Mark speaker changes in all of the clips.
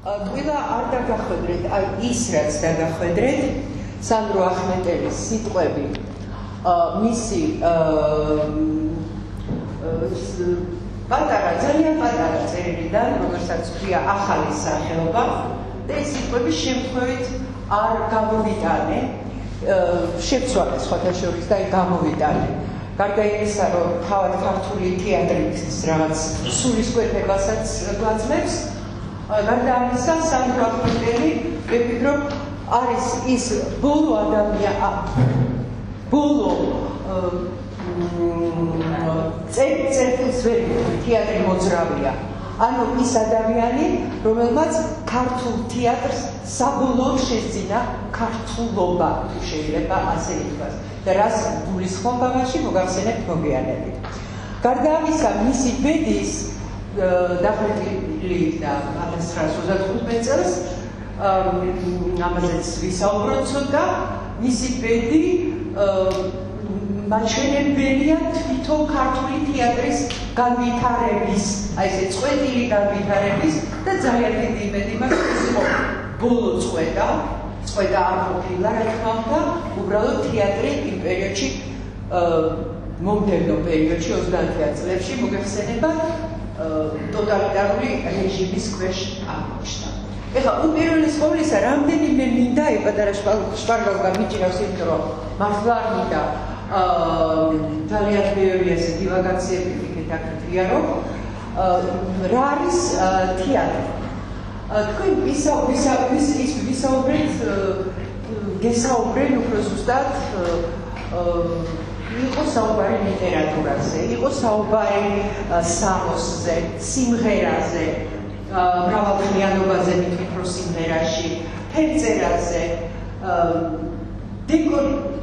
Speaker 1: Ყველა არ დაგახვედრეთ, აი ის რაც დაგახვედრეთ, სანდრო ახმეტელის სიტყვები, მისი პატარა, ძალიან პატარა წერილიდან, რომელსაც ქვია ახალი სახეობა, და ეს სიტყვები შემთხვევით არ გამოვიტანე, შევცვალე სხვათა შორის და გამოვიტანე. გარდა იმისა, რომ თავად ქართული თეატრის რაღაც სულისკვეთებასაც გვაძლევს, გარდა ამისა, სანდრო ახმეტელი, მე ვფიქრობ, არის ის ბოლო წერტილს ვერ თეატრი მოძრავია. ანუ ის ადამიანი, რომელმაც ქართულ თეატრს საბოლოოდ შეძინა ქართულობა, თუ შეიძლება ასე ითქვას. და რას გულისხმობ ამაში, მოგახსენებთ მოგვიანებით. გარდა ამისა, მისი ბედის დახვრეტილი და 1935 წელს ამაზეც ვისაუბროთ ცოტა, მისი ბედი მაჩვენებელია თვითონ ქართული თეატრის განვითარების, აი ესე წყვეტილი განვითარების და ძალიან დიდი იმედი მაქვს, ეს იყო ბოლო წყვეტა არ ყოფილა, რა თქმა უნდა, უბრალოდ თეატრი იმ პერიოდში, მომდევნო პერიოდში 30-იან წლებში მოგეხსენებათ, ტოტალიტარული რეჟიმის ქვეშ აღმოჩნდა. ეხლა უპირველეს ყოვლისა, რამდენიმე მინდა პატარა შპარგალკა მიჭირავს, იმიტომ რომ მართლა არ მინდა ძალიან ბევრი ასე დივაგაციები ვიკეთებია, რომ რა არის თეატრი. თქვენ გესაუბრეთ უფრო ზუსტად იყო საუბარი ლიტერატურაზე, იყო საუბარი სამოსზე, სიმღერაზე, მრავალფენიანობაზე მითითრო სიმღერაში, ფერწერაზე,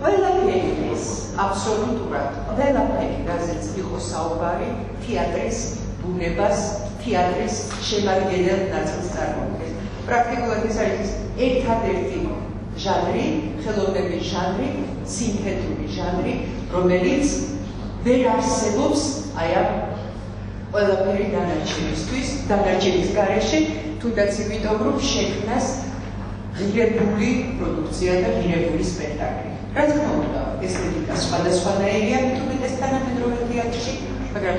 Speaker 1: ყველაფერი ეს აბსოლუტურად, ყველაფერი, რაზეც იყო საუბარი, თეატრის ბუნებას, თეატრის შემადგენელ ნაწილს წარმოადგენს. პრაქტიკულად ეს არის ერთადერთი ჟანრი, ხელოვნების ჟანრი, სინთეტური ჟანრი, რომელიც ვერ არსებობს აი ამ ყველაფერი დანარჩენის გარეშე, თუნდაც იმიტომ, რომ შექმნას ღირებული პროდუქცია და ღირებული სპექტაკლი. რა თქმა უნდა, ესთეტიკა სხვადასხვანაირია, მithumet ეს თანამედროვე თეატრში, მაგრამ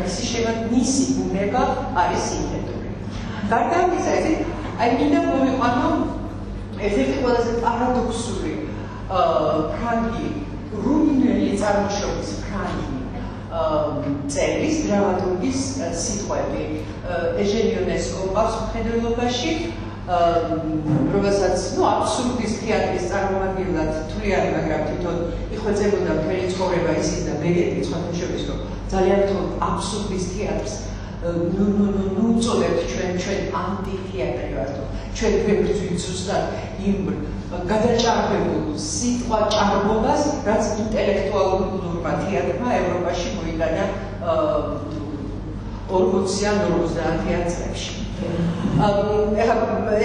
Speaker 1: მისი ბუნება არის სინთეტური. გარდა ამისა, აი მინდა მოვიყვანო ერთ-ერთი ყველაზე პარადოქსული ფრანგი, რუმინელი წარმოშობის ფრანგი წერის, დრამატურგის სიტყვები. ეჟენიონესკო ყავს მხედველობაში, რომელსაც აბსურდის თეატრის წარმომადგენლად თვლიან, მაგრამ თვითონ იხვეწებოდა მთელი ცხოვრება ისიც და ბეგეთი სხვათა შორის, რომ ძალიან თორ აბსურდის თეატრს უწოდებთ ჩვენ ანტითეატრი ვართ, ჩვენ გვებრძვით ზუსტად იმ გადაჭარბებულ სიტყვა ჭარბობას, რაც ინტელექტუალურმა თეატრმა ევროპაში მოიტანა 40-იან 50-იან წლებში.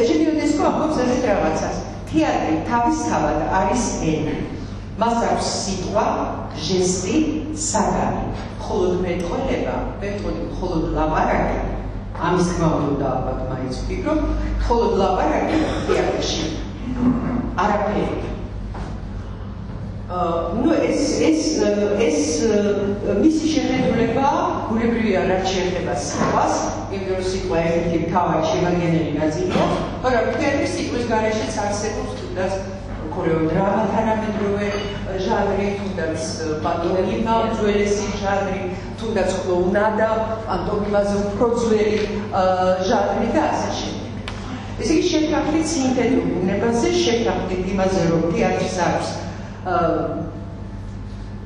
Speaker 1: ეჟენიონესკო ამბობს ასეთ რაღაცას. თეატრი თავისთავად არის ენა. მას აქვს სიტყვა, ჟესტი, საგანი. მხოლოდ მეტყველება, მხოლოდ ლაპარაკი, ამის თქმა უნდა ალბათ მაინც ვფიქრობ, მხოლოდ ლაპარაკი თეატრში არაფერი. ეს მისი შეხედულება ბუნებრივია, რაც შეეხება სიტყვას, იმიტომ რომ სიტყვა ერთ-ერთი მთავარი შემადგენელი ნაწილია, მაგრამ თეატრის სიტყვის გარეშეც არსებობს თუნდაც ქორეოდრამა თანამედროვე ჟანრი, თუნდაც პანტომიმა უძველესი ჟანრი, თუნდაც კლოუნადა, პანტომიმაზე უფრო ძველი ჟანრი და ასე შემდეგ. ესე იგი შევთანხმდით სინთეტურ ბუნებაზე, შევთანხმდით იმაზე, რომ თეატრის აქვს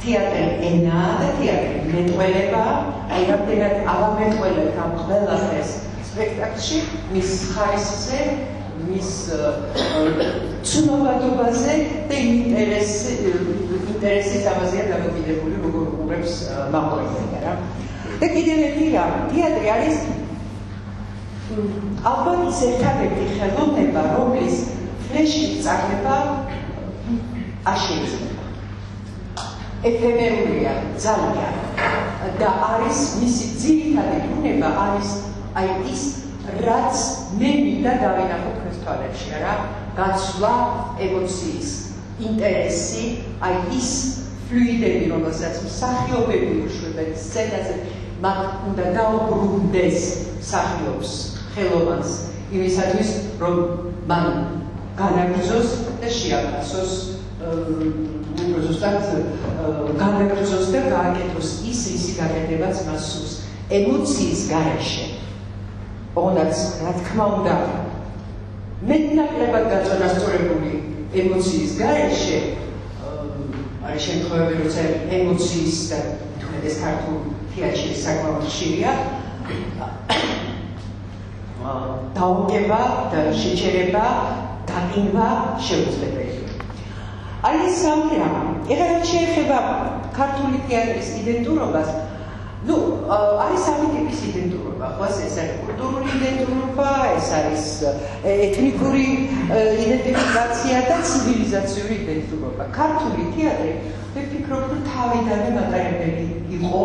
Speaker 1: თეატრი ენაა და თეატრი მეტყველება, აი რამდენად ავამეტყველებთ ამ ყველაფერს სპექტაკლში, მის ხარისხზე, მის ცნობადობაზე და ინტერესის ამაზეა დამოკიდებული, როგორ უყურებს მაყურებელი რა. და კიდევ ერთი რამ, თეატრი არის ალბათ ის ერთადერთი ხელოვნება, რომლის ფლეშის წარება არ შეიძლება. ეფემერულია ძალიან და არის მისი ძირითადი ბუნება არის აი ის, რაც მე მინდა დავინახოთ თქვენს თვალებში რა გაცვლა ემოციის ინტერესი აი ის ფლუიდები რომელსაც მსახიობები უშვებენ სცენაზე მათ უნდა დაუბრუნდეს მსახიობს ხელოვანს იმისათვის რომ მან განაგრძოს და შეაფასოს ზუსტად განაგრძოს და გააკეთოს ის რისი გაკეთებაც მას სურს ემოციის გარეშე ოღონდაც რა თქმა უნდა მეტნაკლებად გაწონასწორებული ემოციის გარეშე არის შემთხვევები როცა ემოციის და თუნდაც ქართულ თეატრში საკმაოდ ხშირია დაუგება და შეჩერება დაკინვა შეუძლებელია. აი ეს სამი რამ. ეხლა რაც შეეხება ქართული თეატრის იდენტურობას, ну, არის სამი ტიპის იდენტურობა, ხო, ეს არის კულტურული იდენტურობა, ეს არის ეთნიკური იდენტიფიკაცია და ცივილიზაციური იდენტურობა. ქართული თეატრი, მე ვფიქრობ, რომ თავიდანვე მატარებელი იყო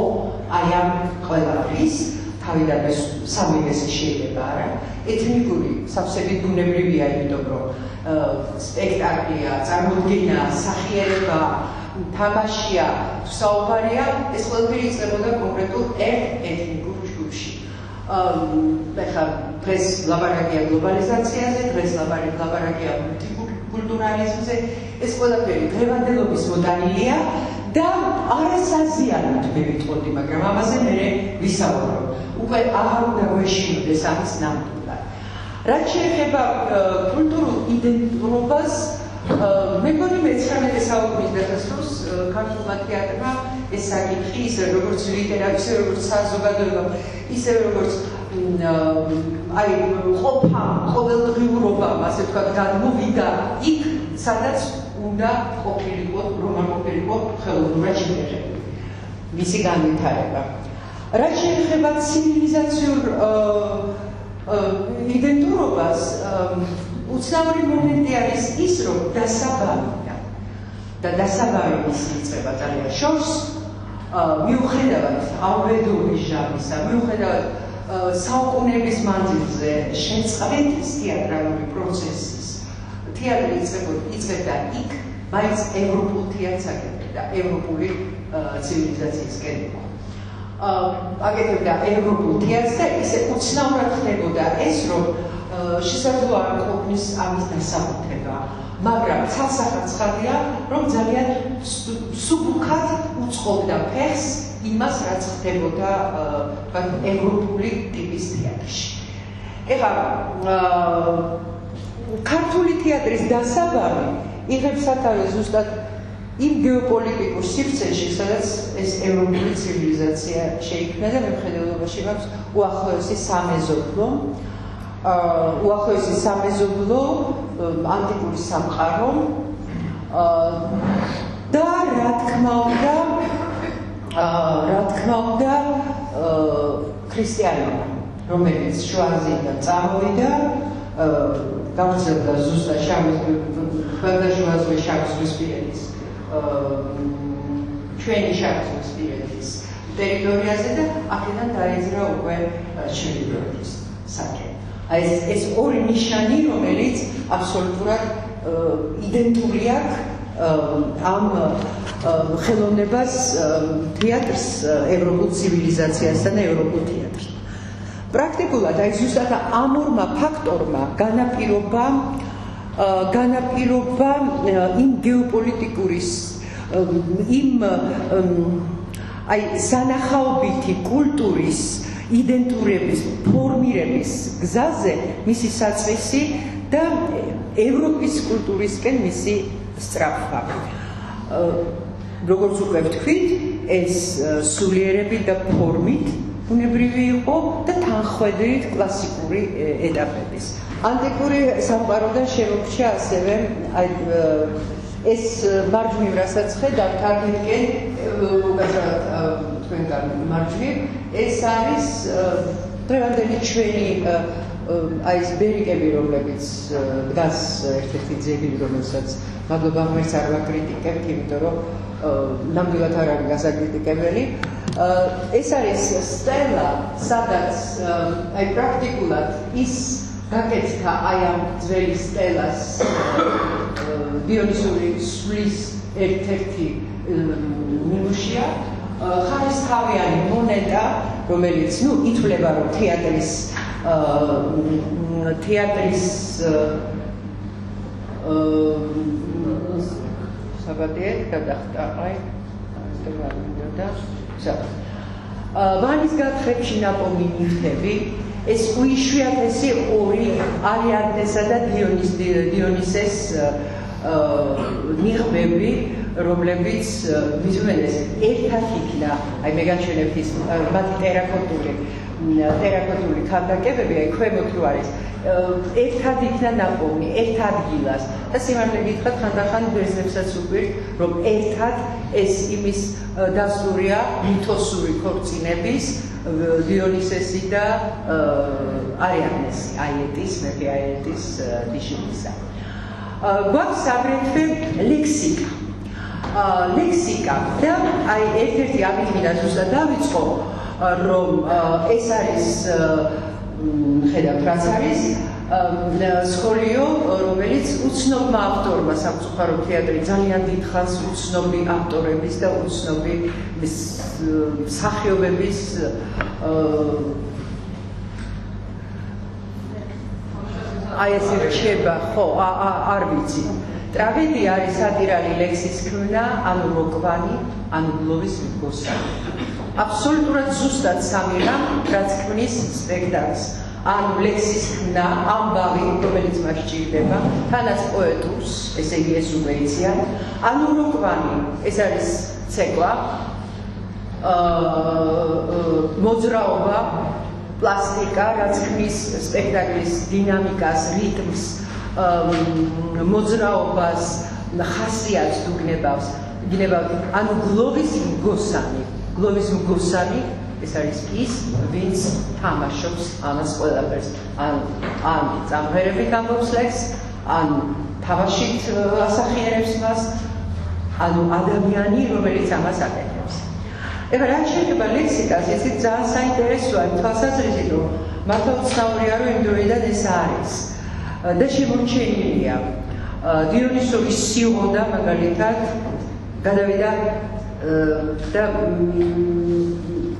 Speaker 1: აი ამ ყველაფრის თავიდანვე სამივეს შეიძლება არა ეთნიკური სავსებით ბუნებრივია იმიტომ რომ სპექტაკლია წარმოდგენა სახიერება თამაშია საუბარია ეს ყველაფერი იწყებოდა კონკრეტულ ეთნიკურ ჯგუფში ეხლა დღეს ლაპარაკია გლობალიზაციაზე დღეს ლაპარაკია მულტიკულტურალიზმზე ეს ყველაფერი დღევანდელობის მოდანილია და არასაზიანოდ მე ვიტყოდი მაგრამ ამაზე მე ვისაუბრებ უკვე აღარ უნდა გვეშინოდეს ამის ნამდვილად. რაც შეეხება კულტურულ იდენტურობას, მე მგონი მე-19 საუკუნის დასასრულს ქართულმა თეატრმა ეს საკითხი ისე როგორც ლიტერატურა, ისე როგორც საზოგადოება, ისე როგორც აი ყოფა, ყოველდღიურობა, ასე ვთქვათ, გადმოვიდა იქ, სადაც უნდა ყოფილიყო, რომ არ ყოფილიყო ხელოვნურად შემოღებული. მისი განვითარება. რაც შეეხება ცივილიზაციურ იდენტურობას, უცნაური მომენტი არის ის, რომ დასაბამია და დასაბამების იწყება ძალიან შორს, მიუხედავად ალბედობის ჟამისა, მიუხედავად საუკუნეების მანძილზე შეწყვითის თეატრალური პროცესის, თეატრი იწყებდა იქ, მაინც ევროპულ თეატრს აკეთებდა, ევროპული ცივილიზაციისკენ იყო. აკეთებდა ევროპულ თეატრს და ისე უცნაურად ხდებოდა ეს, რომ შესაძლოა არ ყოფნის ამის დასაბუთება, მაგრამ ცალსახაცხადია, რომ ძალიან სუბუქად უწყობდა ფეხს იმას, რაც ხდებოდა ევროპული ტიპის თეატრში. ეხლა ქართული თეატრის დასაბამი იღებს სათავეს ზუსტად იმ გეოპოლიტიკურ სივრცეში, სადაც ეს ევროპული ცივილიზაცია შეიქმნა და მეფხედველობაში მაქვს უახლოესი სამეზობლო, ანტიკური სამყარო და რა თქმა უნდა ქრისტიანობა, რომელიც შუაზიიდან წამოვიდა, გავრცელდა ზუსტად შავიზღვისპირეთის ჩვენი შავიზღვისპირეთის ტერიტორიაზე და აქედან დაეძრა უკვე ჩრდილოეთის საკე. აი ეს ორი ნიშანი, რომელიც აბსოლუტურად იდენტური აქვს ამ ხელოვნებას, თეატრს, ევროპულ ცივილიზაციასთან და ევროპულ თეატრს. პრაქტიკულად აი ზუსტად ამ ორმა ფაქტორმა განაპირობა იმ გეოპოლიტიკური იმ აი სანახაობითი კულტურის იდენტურების ფორმირების გზაზე მისი საწესი და ევროპის კულტურისკენ მისი სწრაფვა. როგორც უკვე ვთქვით, ეს სულიერებით და ფორმით ბუნებრივი იყო და თანხმედრით კლასიკური ეტაპების. ანტიკური სამყაროდან შემორჩა ასევე ეს მარჯვნივ რასაც ხედავთ აქედან უკაცრავად თქვენგან მარჯვნივ ეს არის დღევანდელი ჩვენი აი ეს ბერიკები რომლებიც დგას ერთ-ერთი ძეგლი რომელსაც მადლობა ღმერთს არ ვაკრიტიკებთ იმიტომ რომ ნამდვილად არ არის გასაკრიტიკებელი ეს არის სტელა სადაც აი პრაქტიკულად ის გაკეთდა აი ამ ძველი სტელას დიონისური სვლის ერთ-ერთი ნიმუშია ხარისთავიანი მონეტა, რომელიც ითვლება რომ თეატრის საბადიეთ გადახდა აი ვანის გათხრებში ნაპოვნი ნივთები ეს უიშვიათესი ორი არიადნესა და დიონისეს ნიღბები, რომლებიც მისმენეს ერთად იქნა, აი მე გაჩვენებთ ის მათი ტერაკოტული ქანდაკებები, აი ქვემოთ რო არის, ერთად იქნა ნაპოვნი, ერთ ადგილას და სიმართლე გითხრათ, ხანდახან ბერძნებსაც უყვირთ, რომ ერთად ეს იმის დასტურია მითოსური ქორწინების დიონისესი და არიადნესი, აიეტის, მეფე აიეტის დიშილისა. გვაქვს აგრეთვე ლექსიკა და აი ერთ-ერთი ამიტომაც ზუსტად დავიწყო, რომ ეს არის ხედავთ რაც არის სკოლიო, რომელიც უცნობმა ავტორმა სამწუხარო თეატრი ძალიან დიდხანს უცნობი ავტორების და უცნობი მსახიობების აი ეს რჩება, ხო, არ ვიცი. ტრაგედია არის სატირალი ლექსის ქმნა, ანუ მოკვანი, ანუ გლოვის მგოსანი. აბსოლუტურად ზუსტად სამი რამ, რაც ქმნის სპექტაკლს. ანუ ლექსის ქმნა, ამბავი, რომელიც მას სჭირდება, თანაც პოეტურს, ესე იგი ეს უღეიცია. ანუ მოკვანი, ეს არის ცეკვა, მოძრაობა, პლასტიკა, რაც ქმნის სპექტაკლის დინამიკას, რიტმს, მოძრაობას, ხასიათს თუ გნებავს, ანუ გლოვის მგოსანი, ეს არის ის, ვინც თამაშობს ამას ყველაფერს, ან წამღერებით ამბობს ლექსს, ან თამაშით ასახიერებს მას, ანუ ადამიანი, რომელიც ამას აკეთებს. ეხლა რაც შეეხება ლექსიკას, ესეც ძალიან საინტერესოა თვალსაზრისით, რომ მართლა უცნაურია, რომ იმ დროიდან ეს არის და შემორჩენილია დიონისოვის სიუღოდა მაგალითად გადავიდა და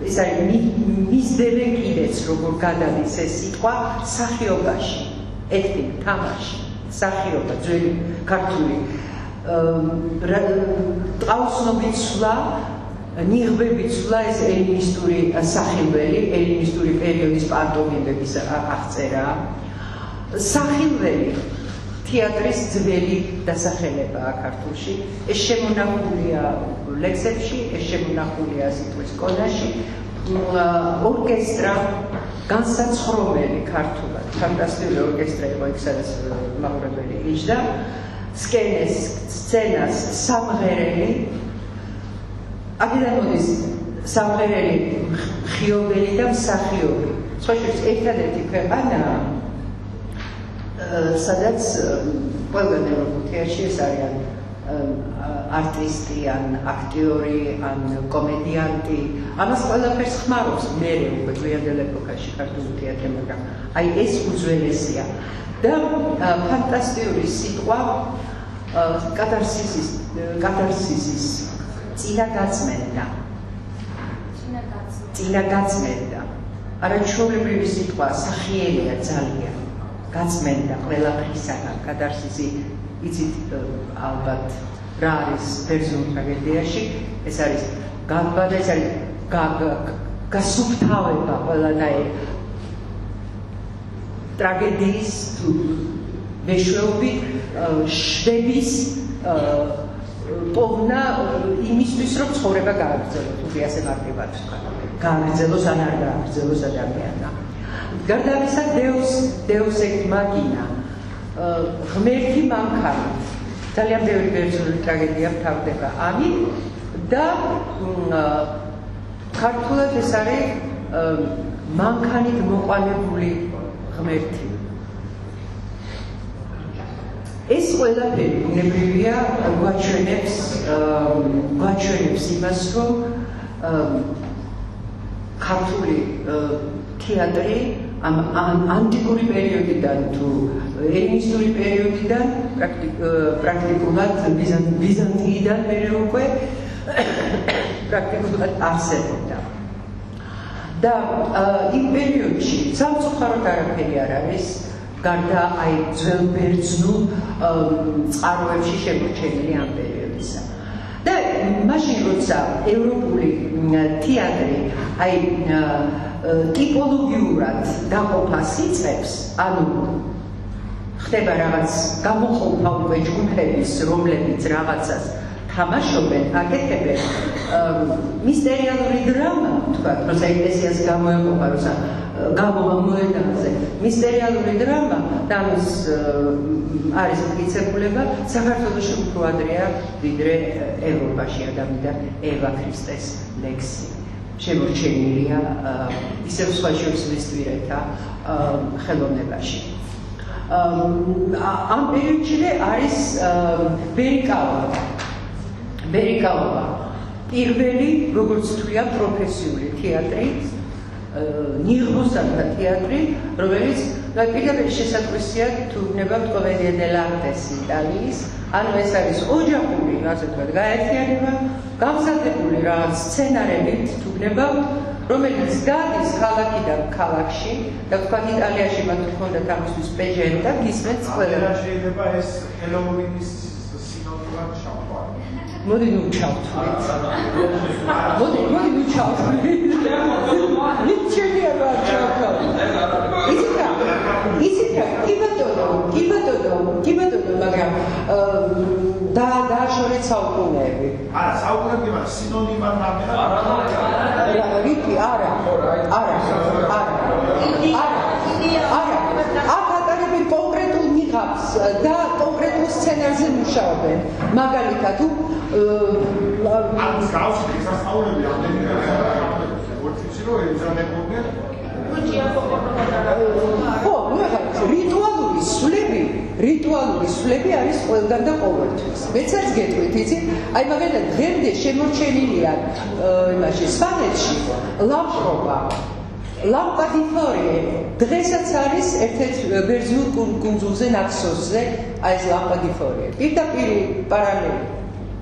Speaker 1: ეს არის მისდევენ კიდეც როგორ გადადის ეს სიტყვა სახიობაში, ეთნიკ თამაში, სახიობა, ძველი ქართული ტყაოსნობით სვლა, ნიღბებით სვლა, ეს ელინისტური სახილველი, ელინისტური პერიოდის პანტომიმების აღწერაა. სახილველი თეატრის ძველი დასახელებაა ქართულში. ეს შემონახულია ლექსებში, ეს შემონახულია სიტყვის კოდაში. ორკესტრა, განსაცხრომელი ქართულად, ფანტასტიკური ორკესტრა იყო იქ, სადაც მაყურებელი იჯდა. სცენას სამღერელი, აქედან მოდის სამღერელი, მხიობელი და მსახიობი. სხვა შორის ერთადერთი ქვეყანაა, სადაც ყველგან ევროპულ თეატრში ეს არიან არტისტი, ან აქტიორი, ან კომედიანტი. ამას ყველაფერს ხმარობს მერე უკვე გვიანდელ ეპოქაში ქართული თეატრი, მაგრამ აი ეს უძველესია. და ფანტასტიკური სიტყვა კატარსისის წინა გაწმენდა. არაჩვეულებრივი სიტყვა, სახიერია ძალიან. გაწმენდა ყველაფრისაგან, კატარსისი, იცით ალბათ რა არის ბერძნულ ტრაგედიაში, ეს არის გამბადა, ეს არის გასუფთავება ყველანაირი ტრაგედიის თუ მეშვეობით შვების პოვნა იმისთვის, რომ ცხოვრება გააგრძელოს, თუ ასე მარტივად ვთქვა, გააგრძელოს ან არ გააგრძელოს ადამიანმა. გარდა ამისა, დეუს ექს მაგინა, ღმერთი მანქანით, ძალიან ბევრი ბერძნული ტრაგედია მთავრდება ამით და ქართულად ეს არის მანქანით მოყვანებული ღმერთი. ეს ყველაფერი ბუნებრივია გვაჩვენებს იმას, რომ ქართული თეატრი
Speaker 2: ანტიკური პერიოდიდან თუ ელინისტური პერიოდიდან პრაქტიკულად ბიზანტიიდან მერე უკვე პრაქტიკულად არსებობდა. და იმ პერიოდში სამწუხაროდ არაფერი არ არის გარდა აი ძველ ბერძნულ წყაროებში შემორჩენილი ამ პერიოდისა. და მაშინ როცა ევროპული თეატრი აი ტიპოლოგიურად დაყოფას იწყებს, ანუ ხდება რაღაც გამოყოფა უკვე ჯგუფების, რომლებიც რაღაცას თამაშობენ, აკეთებენ მისტერიალური დრამა, თქვა, როცა ეკლესიას გამოეყოფა, როცა გამოვა მოედანზე, მისტერიალური დრამა და ამის არის მტკიცებულება საქართველოში უფრო ადრეა, ვიდრე ევროპაში ადამიანთან ევა ქრისტეს ლექსი. შემორჩენილია ისევ სხვა შევსვისტვირეთა ხელოვნებაში. ამ პერიოდში არის ბერიკაობა პირველი, როგორც თქვია, პროფესიული თეატრი, ნიღბოსანთა თეატრი, რომელიც პირდაპირ შესაძლოა თუ ვნებავთ კომედია დელარტეს იტალიის, ანუ ეს არის ოჯახური, ასე ვთქვათ, გაერთიანება, გამზადებული რაღაც სცენარებით თუ ვნებავთ, რომელიც გადის ქალაქიდან ქალაქში და ვთქვათ იტალიაში მათ ჰქონდათ ამისთვის პეჟენტა, გისმენთ ყველა.
Speaker 3: შეიძლება ეს ჰელოუინის სინოდურად ჩავთვალოთ.
Speaker 2: მოდი ნუ ჩავთვლით. მოდი ნუ ჩავთვლით. ნიჩერია რა ჩავთვალოთ. ისიქა, კი ბატონო, მაგრამ დააშორეთ საუკუნეები.
Speaker 3: არა, საუკუნეები, მაგრამ სინონიმად ნამერა.
Speaker 2: რითი? არა. აქ ატარებენ კონკრეტულ ნიღაბს და კონკრეტულ სცენარზე მუშაობენ. მაგალითად, თუ
Speaker 3: ამ გავსი სასწაულები ამდენია ვორცი რო ეზამებოდნენ
Speaker 2: ხო, რიტუალური სვლები არის ყველგან და ყოველთვის. მეც არც გეტყვით, იცით? აი მაგალითად დღემდე შემორჩენილია იმაში სვანეთში ლამპრობა, ლამპადიფორიე. დღესაც არის ერთ-ერთ ბერძნულ კუნძულზე ნაქსოსზე აი ეს ლამპადიფორიე. პირდაპირ პარალელი,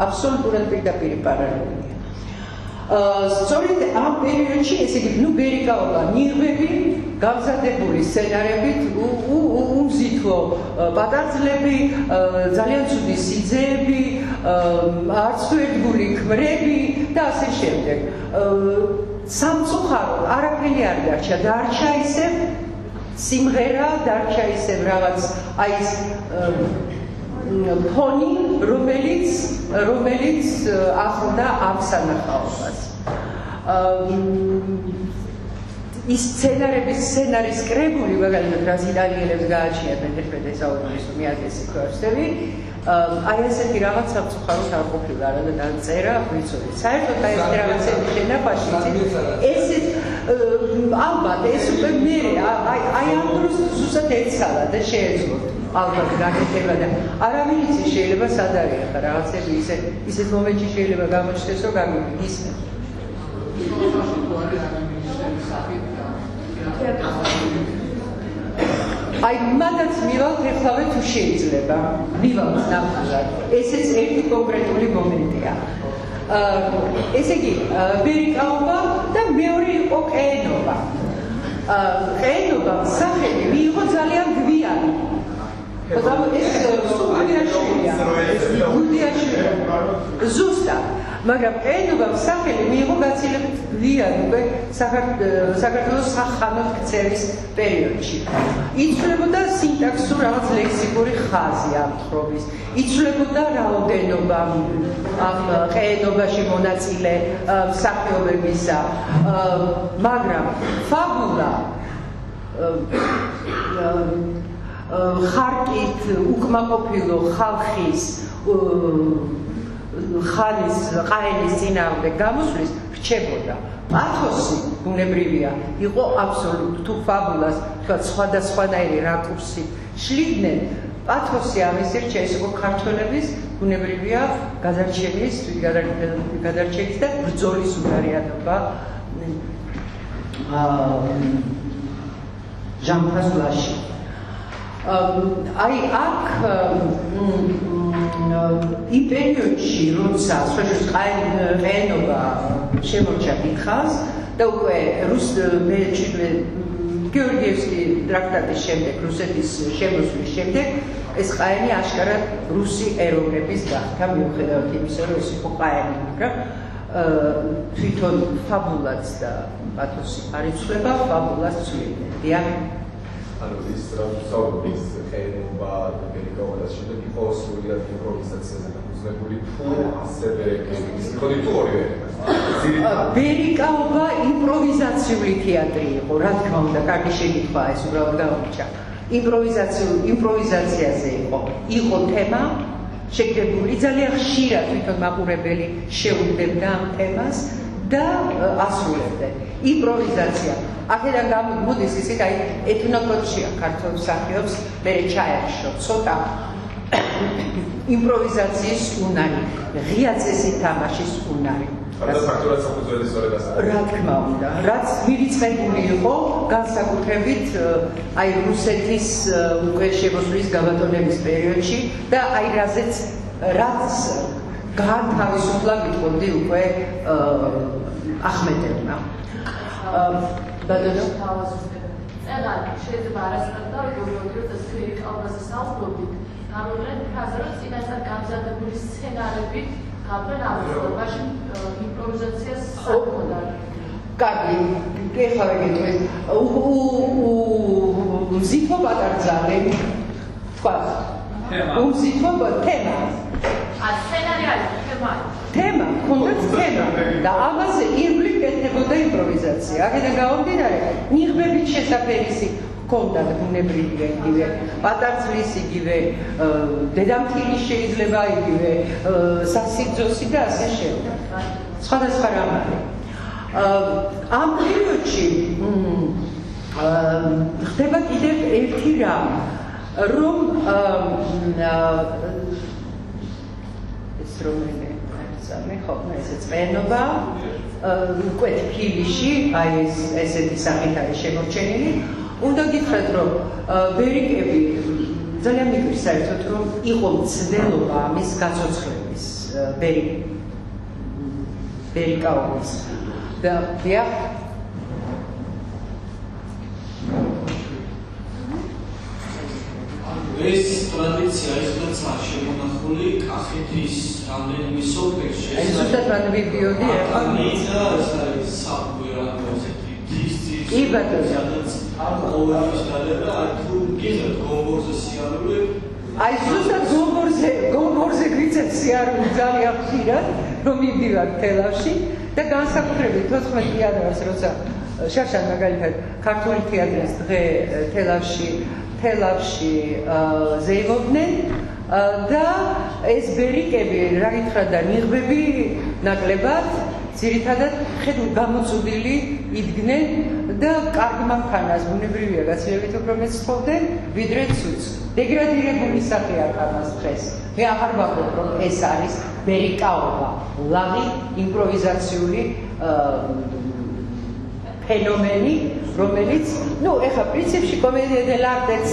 Speaker 2: აბსოლუტურად პირდაპირ პარალელია. სწორედ ამ პერიოდში, ესე იგი, ბერიკაობა, ნიღბები, გამზადებული სცენარებით, უმზითო პატარძლები, ძალიან ცუდი სიძეები, არც თუ ერთგული ქმრები და ასე შემდეგ. სამწუხაროდ არაფერი არ დარჩა, დარჩა ისევ სიმღერა, დარჩა ისევ რაღაც აი ეს ფონი, რომელიც ახლდა ამ სანახაობას. ის სცენარის კრებული, მაგალითად, რაც იტალიელებს გააჩნიათ მე-11 საუკუნის მეათესი ქორწები, აი ესეთი რაღაც სამწუხაროდ არ ყოფილა არა და დაწერა, ვიცოდით. საერთოდ აი ეს რაღაცები შენახაში, ესეთ ალბათ ეს უკვე მე აი ამ დროს ზუსტად ეცალა და შეეძლოთ. ალბათ გაკეთება და არავინ იცის შეიძლება სად არის ახლა რაღაცები ისეთ მომენტში შეიძლება გამოჩნდეს რომ გამიგისმენ. აი მადაც მივალთ ეხლავე თუ შეიძლება მივალთ ნამდვილად ესეც ერთი კონკრეტული მომენტია. ესე იგი ბერიკაობა და მეორე იყო ყეენობა. ყეენობამ სახელი მიიღო ძალიან გვიანი. ეს ზუსტად, მაგრამ ყეენობამ სახელი მიიღო გაცილებით გვიან უკვე საქართველოს სახანოდ ქცევის პერიოდში. იცვლებოდა სინტაქსურ რაღაც ლექსიკური ხაზი ამ თხრობის, იცვლებოდა რაოდენობა ამ ყეენობაში მონაწილე მსახიობებისა, მაგრამ ფაბულა ხარკით უკმაყოფილო ხალხის ხანის ყაენის წინააღმდეგ გამოსვლის რჩებოდა. პათოსი ბუნებრივია იყო აბსოლუტურად თუ ფაბულას თქვა სხვადასხვანაირი რაკურსი შლიდნენ პათოსი ამის რჩა ეს იყო ქართველების ბუნებრივია გადარჩენის და ბრძოლის უნარიანობა ჟამფას ლაში. აი აქ იმ პერიოდში, როცა სოციალისტ ყაენობა შემორჩა დიდხანს და უკვე გეორგიევსკი ტრაქტატის შემდეგ, რუსეთის შემოსვლის შემდეგ, ეს ყაენი აშკარად რუსი ეროვნების გახდა, მიუხედავად იმისა, რომ ეს იყო ყაენი, მაგრამ თვითონ ფაბულაც და პათოსი არ იცვლება, ფაბულას ცვლიდნენ. დიახ.
Speaker 4: ანუ ის რუსაურის ყაენობა და ბერიკაობა და შემდეგ იყო სრულად იმპროვიზაციაზე დაფუძნებული, თუ ასევე ისიქოდი თუ ორივე.
Speaker 2: ბერიკაობა იმპროვიზაციული თეატრი იყო, რა თქმა უნდა, კარგი შეკითხვაა ეს უბრალოდ გამიჩა. იმპროვიზაციაზე იყო თემა შეკრებული, ძალიან ხშირად თვითონ მაყურებელი შეუდგებდა ამ თემას და ასრულებდა. იმპროვიზაცია. აქედან გამოდის ისიც, აი ეთნოგრაფია ქართულ მსახიობს მე ჩაერშო ცოტა იმპროვიზაციის უნარი, ღია წესით თამაშის უნარი.
Speaker 4: და ფაქტურად საფუძველის სწორედ ასაა.
Speaker 2: რა თქმა უნდა, რაც მივიწყებული იყო განსაკუთრებით აი რუსეთის უკვე შემოსვლის გაბატონების პერიოდში და აი რაც განთავისუფლა გიტყოდი უკვე ახმეტებმა. ბატონო
Speaker 5: წეგანი შეიძლება არასწორად როგორც ეს ბერიკაობაზე საუბრობთ, გამოვიდეთ ფაზა, რომ წინასწარ გამზადებული სცენარებით გამრენ ამბობაში იმპროვიზაციას საკუთარ.
Speaker 2: კარგი, ეხლა გეტყვით. მზითო პატარძალე. თქვა. მზითო თემა.
Speaker 5: სცენარი არის თემა.
Speaker 2: თემა, ხონდაც თემა და ამაზე ირგვლივ კეთდებოდა იმპროვიზაცია. აქედან გამომდინარე, ნიღბებით შესაფერისი ჰქონდათ ბუნებრივია იგივე, პატარძლის იგივე, დედამთილის შეიძლება იგივე, სასიძოსი და ასე შემდეგ. სხვადასხვა რამ არის. ამ პერიოდში ხდება კიდევ ერთი რამ, რომ ეს რომელი ესეც ყაენობა უკვე თბილისში, აი ესეთი სახით არის შემორჩენილი. უნდა გითხრათ, რომ ბერიკები ძალიან მიგვირს საერთოდ, რომ იყო მცდელობა ამის გაცოცხლების ბერიკაობის და დიახ.
Speaker 6: ეს ტრადიცია ისედაც არ შემონახული კახეთის რამდენიმე სოფელში.
Speaker 2: ეს ზუსტად მან ვიდიოდი ეხლა.
Speaker 6: ნინა ეს არის საკვირა ასეთი დისცი.
Speaker 2: კი ბატონო.
Speaker 6: ყოველთვის დადება თუ გიზეთ გომბორზე სიარული.
Speaker 2: აი ზუსტად გომბორზე გვიწევს სიარული ძალიან ხშირად, რომ მივდივარ თელავში და განსაკუთრებით 14 იანვარს, როცა შარშან მაგალითად ქართული თეატრის დღე თელავში ზეიმობდნენ და ეს ბერიკები, რა გითხრათ და ნიღბები ნაკლებად, ძირითადად გამოწუდილი იდგნენ და კარგ მანქანას ბუნებრივია გაცილებით უფრო მეც ცხოვრდნენ, ვიდრე ცუც. დეგრადირებული სახე აქვს ამას დღეს. მე აღარ ვამბობ, რომ ეს არის ბერიკაობა, ლაღი იმპროვიზაციული ფენომენი, რომელიც, ეხლა პრინციპში კომედია დელარტეც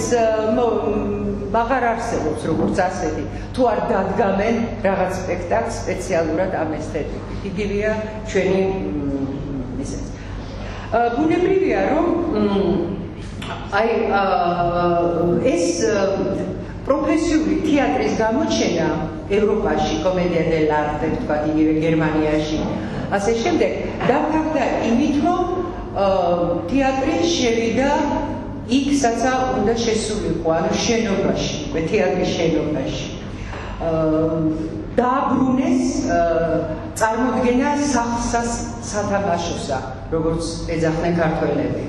Speaker 2: აღარ არსებობს როგორც ასეთი, თუ არ დადგამენ რაღაც სპექტაკლს სპეციალურად ამ ესთეტიკით. იგივეა ჩვენი ისეც. ბუნებრივია, რომ აი ეს პროფესიული თეატრის გამოჩენა ევროპაში, კომედია დელარტე, თქვა იგივე გერმანიაში, ასე შემდეგ, დამთავრდა იმით, რომ თეატრი შევიდა იქ, საცა უნდა შესულიყო, ანუ შენობაში, თეატრის შენობაში. დააბრუნეს წარმოდგენა სათამაშოსა, როგორც ეძახდნენ ქართველები.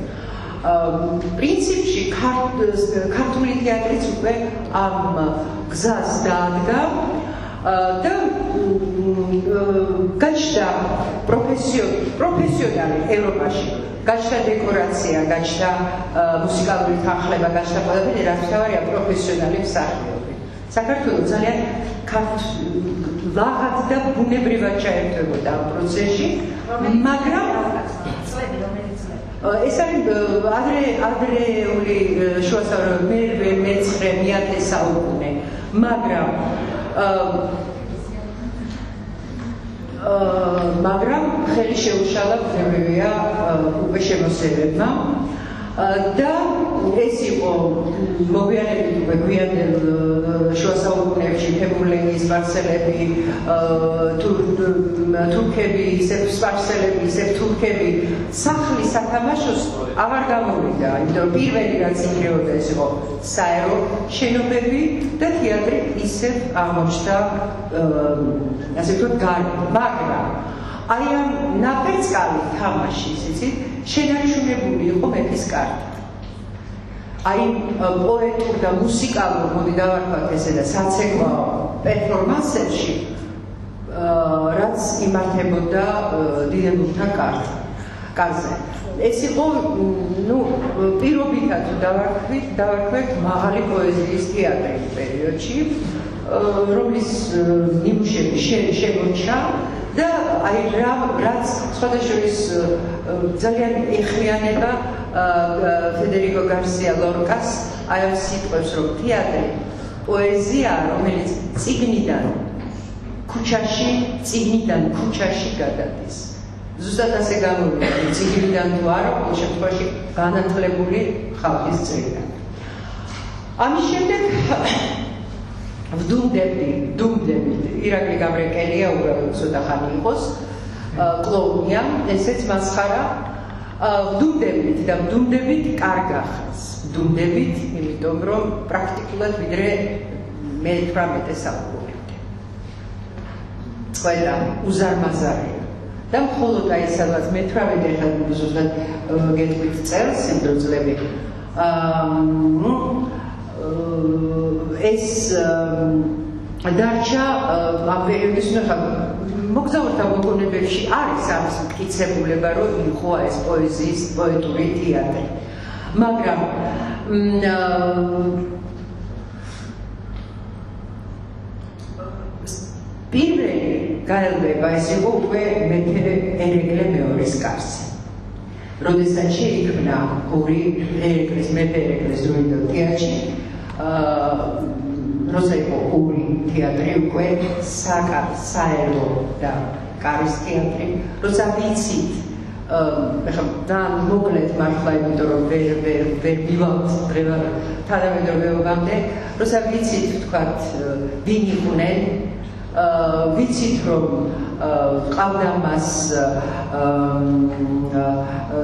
Speaker 2: პრინციპში ქართული თეატრიც უკვე ამ გზას დაადგა და გაჩნდა პროფესიონალი ევროპაში. გაჩნდა დეკორაცია, გაჩნდა მუსიკალური თანხლება, გაჩნდა ყველაფერი, რაც თავარია პროფესიონალი მსახიობი. საქართველოს ძალიან ლაღად და ბუნებრივად ჩაერთვებოდა ამ პროცესში, მაგრამ ეს არის ადრეული შუა საუკუნე, მე-9, მე-10 საუკუნე, მაგრამ ხელი შეუშალა ბუნებრივია უკვე შემოსევებმა და ეს იყო მოგვიანებით უკვე გვიანდელ შუა საუკუნეებში თემურლენგის სპარსელები, თურქები, სპარსელები, თურქები სახლის სათამაშოს აღარ გამოვიდა, იმიტომ პირველი რაც იკრებოდა ეს იყო საერო შენობები და თეატრი ისევ აღმოჩნდა ასე ვთქვათ გარეთ, მაგრამ აი ამ ნაპერწკალი თამაშის იცით შენარჩუნებული იყო მეფის კარტა. აი პოეტურ და მუსიკალურ მოდი დავარქვათ ესე და საცეკვაო პერფორმანსებში რაც იმართებოდა დიდებულთა კარზე. ეს იყო პირობითად დავარქვით მაღალი პოეზიის თეატრის პერიოდში, რომლის ნიმუშები შემორჩა და აი რაც სხვადასხვის ძალიან ეხმიანება ფედერიკო გარსია ლორკას აი ამ სიტყვებს რომ თეატრი პოეზიაა რომელიც წიგნიდან ქუჩაში გადადის. ზუსტად ასე გამოვიდა წიგნიდან თუ არა ყოველ შემთხვევაში განათლებული ხალხის წრიდან. ამის შემდეგ ვდუმდებით ირაკლი გაბრეკელია უბრალოდ ცოტა ხანი იყოს კლოუნია ესეც მასხარა ვდუმდებით კარგ ახალს ვდუმდებით იმიტომ რომ პრაქტიკულად ვიდრე მე-18 საუკუნემდე წვედა უზარმაზარია და მხოლოდ აი სადღაც მე-18 ხან ზუსტად გეტყვით წელს იმ დროძლები ეს დარჩა ამ პერიოდის მოგზაურთა მოგონებებში არის ამის მტკიცებულება რომ იყო ეს პოეზიის პოეტური თეატრი მაგრამ პირველი გაელვება ეს იყო უკვე მეფე ერეკლე მეორის კარზე როდესაც შეიქმნა ორი ერეკლეს მეფე ერეკლეს დროინდელ თეატრში როცა იყო ორი თეატრი უკვე საერო და კარის თეატრი როცა ვიცით და მოკლედ მართლა იმიტომ რომ ვერ მივალთ თანამედროვეობამდე როცა ვიცით ვთქვათ ვინ იყვნენ ვიცით რომ ყავდა მას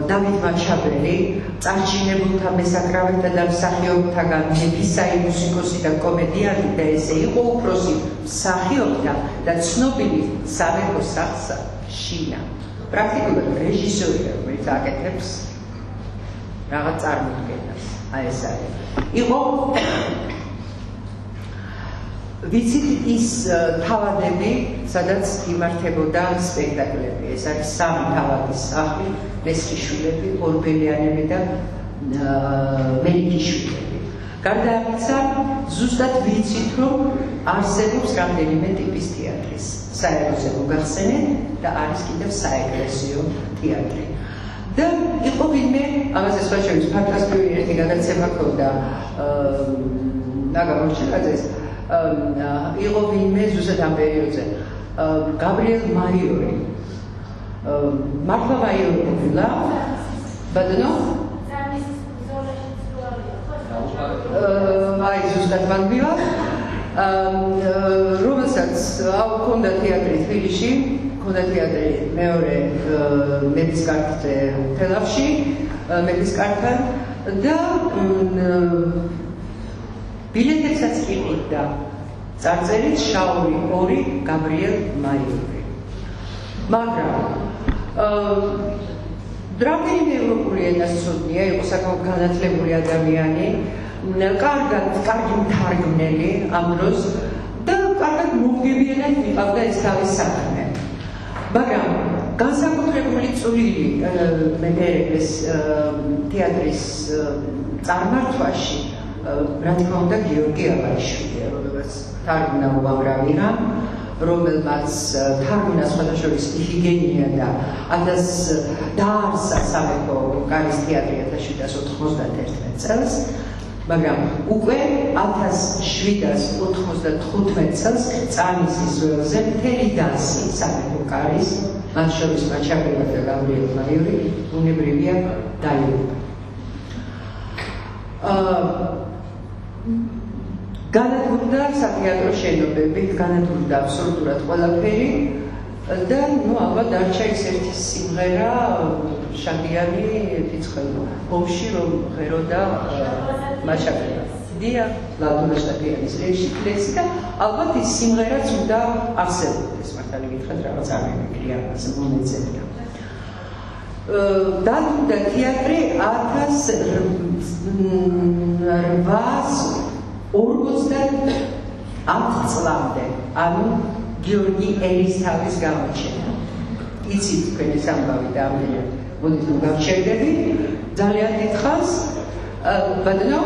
Speaker 2: დავით მაჩაბელი წარჩინებულთა მესაკრავეთა და მსახიობთაგან მეფისაი მუსიკოსი და კომედიანტი და ესე იყო უფროსი მსახიობთა და ცნობილი სამეფო სახსა შინა პრაქტიკულად რეჟისორია რომელიც აკეთებს რაღაც წარმოდგენას აი ეს არის იყო ვიცით ის თავადები, სადაც იმართებოდა სპექტაკლები. ეს არის სამი თავადის სახლი, მესხიშვილები, ორბელიანები და მელიქიშვილები. გარდა ამისა, ზუსტად ვიცით, რომ არსებობს რამდენიმე ტიპის თეატრის. საეროზე მოგახსენეთ და არის კიდევ საეკლესიო თეატრი. და იყო ვინმე, ამაზე სხვა შორის ფანტასტიკური ერთი გადაცემა ჰქონდა ნაგა მორჩილაძეს იყო ვინმე ზუსტად ამ პერიოდზე გაბრიელ მაიორი მართლა მაიორი ყოფილა ბატონო აი ზუსტად ვანგბილა რომელსაც ჰქონდა თეატრი თბილისში ჰქონდა თეატრი მეორე მეფის კარზე თელავში მეფის კართან და ბილეთებსაც იყიდა წარწერით შაური 2 გაბრიელ მაიორი მაგრამ რამდენიმე ევროპული ენას ცოდნია იყო საკმაოდ განათლებული ადამიანი კარგი მთარგმნელი ამ დროს და კარგად მომგებიანად მიყავდა ეს თავის საქმე მაგრამ განსაკუთრებული წვლილი მედერეკეს თეატრის წარმართვაში რა თქმა უნდა გიორგი აბაშვილია, რომელსაც თარგმნა უამრავი რამ, რომელმაც თარგმნა სხვადასხვა იფიგენია და დაარსა სამეფო კარის თეატრი 1791 წელს, მაგრამ უკვე 1795 წელს წამისის ველზე მთელი დასი სამეფო კარის, მათ შორის მაჩაბლევა და გაბრიელ მაიური, უნებრივია დაიღუპა. განადგურდა სათეატრო შენობები, განადგურდა აბსოლუტურად ყველაფერი და ალბათ დარჩა ის ერთი სიმღერა შადიანი ფიცხელ ომში, რომ ღეროდა მაჩაბლევა. დია ლადუნა შადიანის რეჟისორი და ალბათ ის სიმღერაც უნდა არსებობდეს, მართალი გითხრათ, რაღაც არ მეკრია ასე მომეწევდა. დაადგურდა თეატრი 1850 წლამდე, ანუ გიორგი ერისთავის გამოჩენა. იცით თქვენ ეს ამბავი და ამდენად მოდით რომ გავჩერდები, ძალიან დიდხანს, ბატონო,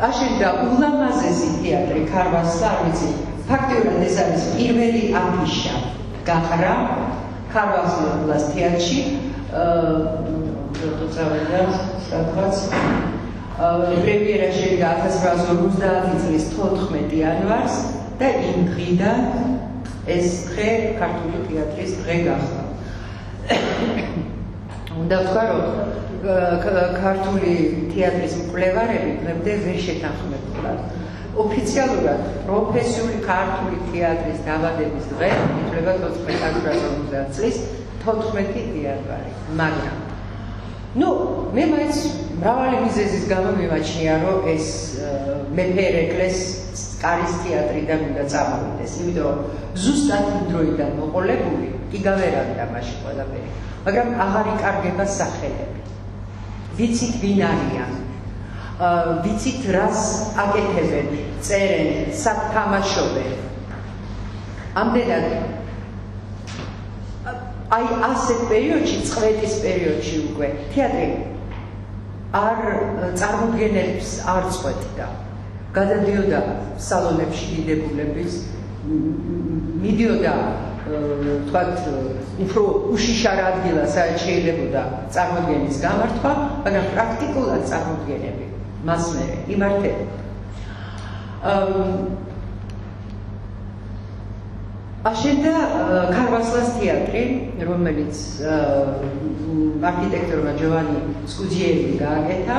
Speaker 2: აშენდა ულამაზესი თეატრი ქარვასლა, არ ვიცი, ფაქტიურად ეს არის პირველი აფიშა გაყრა ქარვასლას თეატრში, წავიდა სადღაც პრემიერა შედგა 1850 წლის 14 იანვარს და იმ დღიდან ეს დღე ქართული თეატრის დღე გახდა. უნდა ვთქვა, რომ ქართული თეატრის მკვლევარები დღემდე ვერ შეთანხმებულად. ოფიციალურად პროფესიული ქართული თეატრის დაბადების დღე ითვლება 1950 წლის 14 იანვარი, მაგრამ მე მაინც მრავალი მიზეზის გამო მიმაჩნია, რომ ეს მეფე ერეკლეს კარის თეატრიდან უნდა წამოვიდეს, იმიტომ რომ ზუსტად იმ დროიდან მოყოლებული იგავერანდა მაშინ ყველაფერი, მაგრამ აღარ იკარგება სახელები. ვიცით ვინ არიან, ვიცით რას აკეთებენ, წერენ, სად თამაშობენ. ამდენად აი ასეთ პერიოდში, წყვეტის პერიოდში უკვე თეატრი არ წარმოდგენებს არ წყვეტდა. გადადიოდა სალონებში დიდებულების, მიდიოდა თქვათ უფრო უშიშარ ადგილას შეიძლებოდა წარმოდგენის გამართვა, მაგრამ პრაქტიკულად წარმოდგენები მას მერე იმართებოდა. აშენდა ქარვასლას თეატრი, რომელიც არქიტექტორმა ჯოვანი სკუძიევი გააკეთა,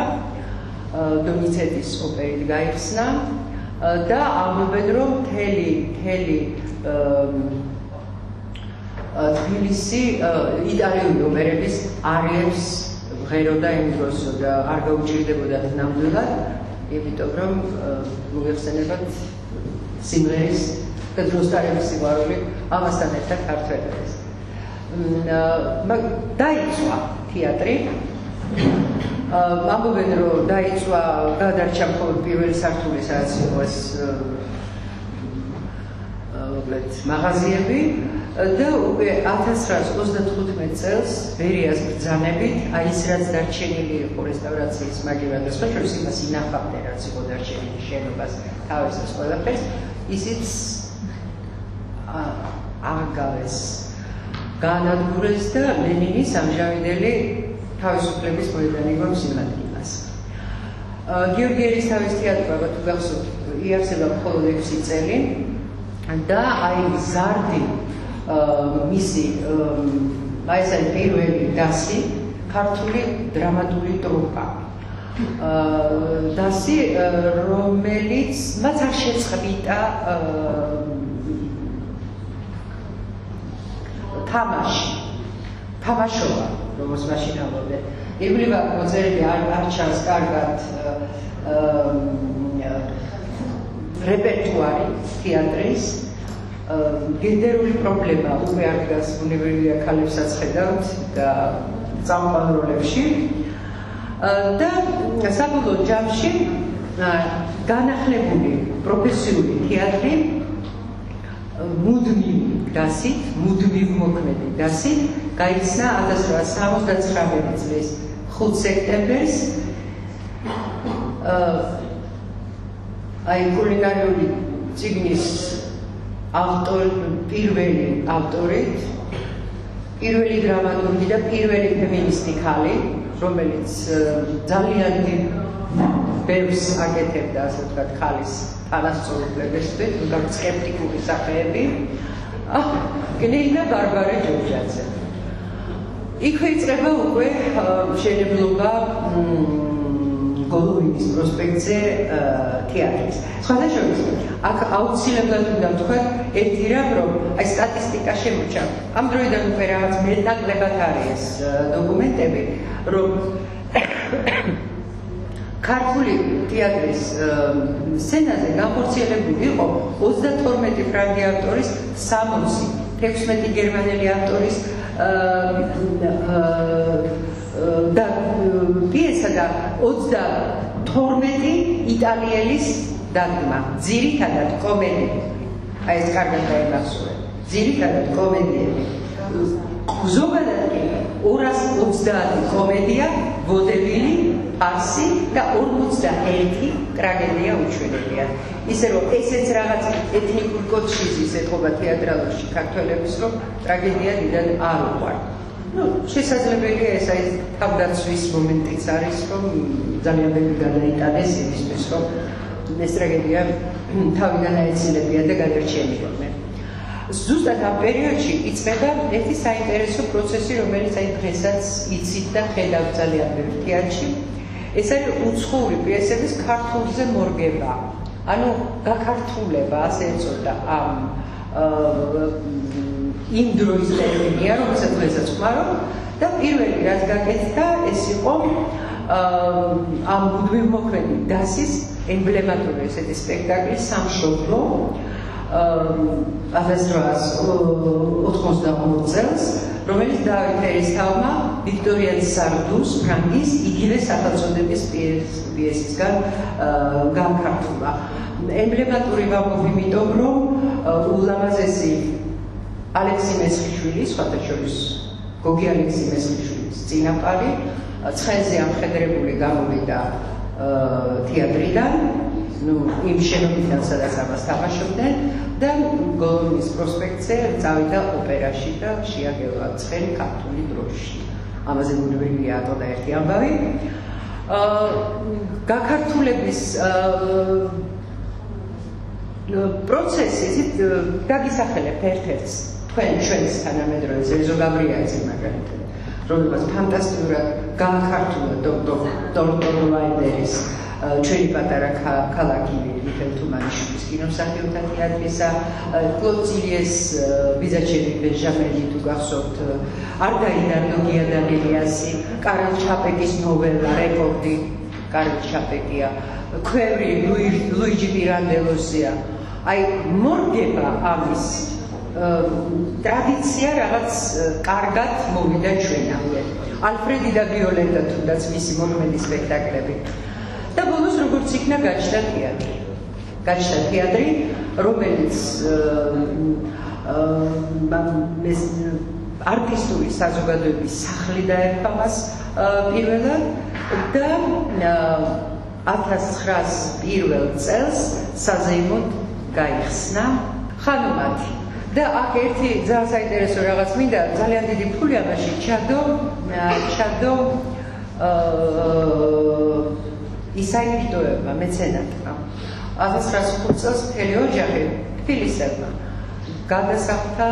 Speaker 2: დონიცეტის ოპერით გაიხსნა და ამბობენ, რომ მთელი თბილისი იტალიური ოპერების არიებს ღეროდა იმ დროს და არ გაუჭირდებოდათ ნამდვილად, იმიტომ რომ მოიხსენებათ სიმღერის და დროსტარების სიყვარული ამასთან ერთად ქართველებს. დაიწვა თეატრი. ამბობენ, რომ დაიწვა, გადარჩა მხოლოდ პირველი სართული, სადაც იყო ეს მაღაზიები და უკვე 1935 წელს ბერიას ბრძანებით, აი ის რაც დარჩენილი იყო რესტავრაციის მაგივრად და სხვა შორის იმას ინახავდნენ, რაც იყო დარჩენილი შენობას, თავის ეს ყველაფერს, ისიც აღგავეს, განადგურეს და ლენინის ამჟამინდელი თავისუფლების მოედანიღებს იმ ადგილას. გიორგი ერისთავის თეატრმა თუ გახსოვთ, იარსება მხოლოდ 6 წელი და აი ზარდი მისი ეს არის პირველი დასი, ქართული დრამატული ტრუპა. დასი, რომელიც მათ არ შეწყვიტა თამაშობა, როგორც მაშინ ამბობდნენ. იგივე მოწერილი არ ჩანს კარგად რეპერტუარი თეატრის, გენდერული პრობლემა უკვე არ დგას, ბუნებრივია ქალებსაც ხედავთ და წამყვან როლებში და საბოლოო ჯამში განახლებული პროფესიული თეატრი მუდმივი დასით, მუდმივ მოქმედი დასით გაიხსნა 1879 წლის 5 სექტემბერს აი კულინარიული წიგნის პირველი ავტორით, პირველი დრამატურგი და პირველი ფემინისტი ქალი, რომელიც ძალიან დიდ ბევრს აკეთებდა, ასე ვთქვათ, ხალის თანასწორებლებისთვის, თუმცა სკეპტიკური სახეები, გლეინა ბარბარე ჯორჯაძე. იქვე იწყება უკვე მშენებლობა გოლოვინის პროსპექტზე თეატრის. სხვადასხვა აქ აუცილებლად უნდა ვთქვათ ერთი რამ, რომ აი სტატისტიკა შემოჩა. ამ დროიდან უკვე რაღაც მეტნაკლებად არის დოკუმენტები, რომ ქართული თეატრის სცენაზე განხორციელებული იყო 32 ფრანგი ავტორის 60, 16 გერმანელი ავტორის და პიესა და 32 იტალიელის დადგმა, ძირითადად კომედიები. აი ეს კარგად დაიმახსოვრეთ. ძირითადად კომედიები. ზოგადად კი 230 კომედია, ვოდევილი, ფარსი და 41 ტრაგედია უჩვენებია. ისე რომ ესეც რაღაც ეთნიკურ კოდშიც ეთყობა თეატრალურში ქართველების, რომ ტრაგედია დიდად არ უყვართ. შესაძლებელია ეს აი თავდაცვის მომენტიც არის, რომ ძალიან ბევრი გადაიტანეს იმისთვის, რომ ეს ტრაგედია თავიდან აეცილებია და გადარჩენილიყვნენ. ზუსტად ამ პერიოდში იწყება ერთი საინტერესო პროცესი, რომელიც აი დღესაც იცით და ხედავთ ძალიან ბევრ თეატრში. ეს არის უცხოური პიესების ქართულზე მორგება. ანუ გაქართულება, ასე ეწოდა ამ იმ დროის ტერმინია, რომელსაც დღესაც ვხმარო და პირველი რაც გაკეთდა, ეს იყო ამ მუდმივმოქმედი დასის ემბლემატური ესეთი სპექტაკლი სამშობლო 1880 წელს, რომელიც დავით ერისთავმა ვიქტორიან სარდუს ფრანგის იგივე სახელწოდების პიესისგან განქართულა. ემბლემატური ვამბობ იმიტომ, რომ ულამაზესი ალექსი მესხიშვილი, სხვათა შორის გოგი ალექსი მესხიშვილის წინაპარი, ცხენზე ამხედრებული გამოვიდა თეატრიდან, იმ შენობიდან, სადაც ამას თამაშობდნენ და გოლოვინის პროსპექტზე წავიდა ოპერაში და შეაგება ცხენი ქართული დროში. ამაზე მუდმივია ატყდა ერთი ამბავი. გაქართულების პროცესი დაგისახელებთ ერთ-ერთს ჩვენს თანამედროვე ზეზო გაბრიაძე მაგალითად, რომელსაც ფანტასტიკურად გააქართულა დოქტორ ვაიდერის ჩვენი პატარა ქალაქი მიხეილ თუმანიშვილის კინომსახიობთა თეატრისა, კლოცილიეს ბიზაჩევი ბენჟამენი თუ გახსოვთ, არ დაინარდო გიადანელიასი, კარლ ჩაპეკის ნოველა რეკორდი, კარლ ჩაპეკია, ქვევრი ლუიჯი პირანდელოსია. აი მორგება ამის ტრადიცია რაღაც კარგად მოვიდა ჩვენამდე. ალფრედი და ვიოლეტა თუნდაც მისი მოქმედი სპექტაკლები. და ბოლოს როგორც იქნა გაჩნდა თეატრი. გაჩნდა თეატრი, რომელიც არტისტური საზოგადოების სახლი დაერქვა მას პირველად და 1901 წელს საზეიმოდ გაიხსნა ხანუმათი. და აქ ერთი ძალიან საინტერესო რაღაც მინდა, ძალიან დიდი ფული ამაში ჩადო ისაინდოებმა, მეცენატმა. 1905 წელს მთელი ოჯახი თბილისელმა გადასახლდა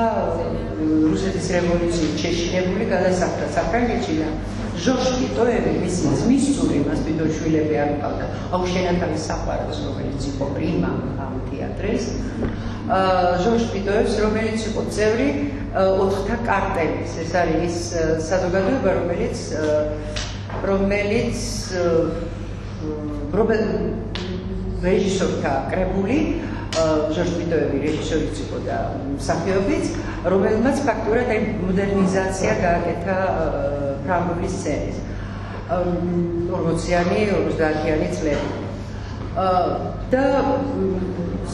Speaker 2: რუსეთის რევოლუციით შეშინებული, გადასახლდა საფრანგეთში და ჟორჟ პიტოევი მის წური მას პიტოშვილები არ ჰყავდა. აუშენათალის საყვარელს, რომელიც იყო პრიმა ამ თეატრის. ჟორჟ პიტოევს, რომელიც იყო წევრი 4-თა კარტელის. ეს არის ის საზოგადოება, რომელიც რეჟისორთა კრებული, ჟორჟ პიტოევი რეჟისორიც იყო და მსახიობიც, რომელმაც ფაქტურად აი მოდერნიზაცია გააკეთა ფრანგული სცენის 40-იანი, 50-იანი წლები. და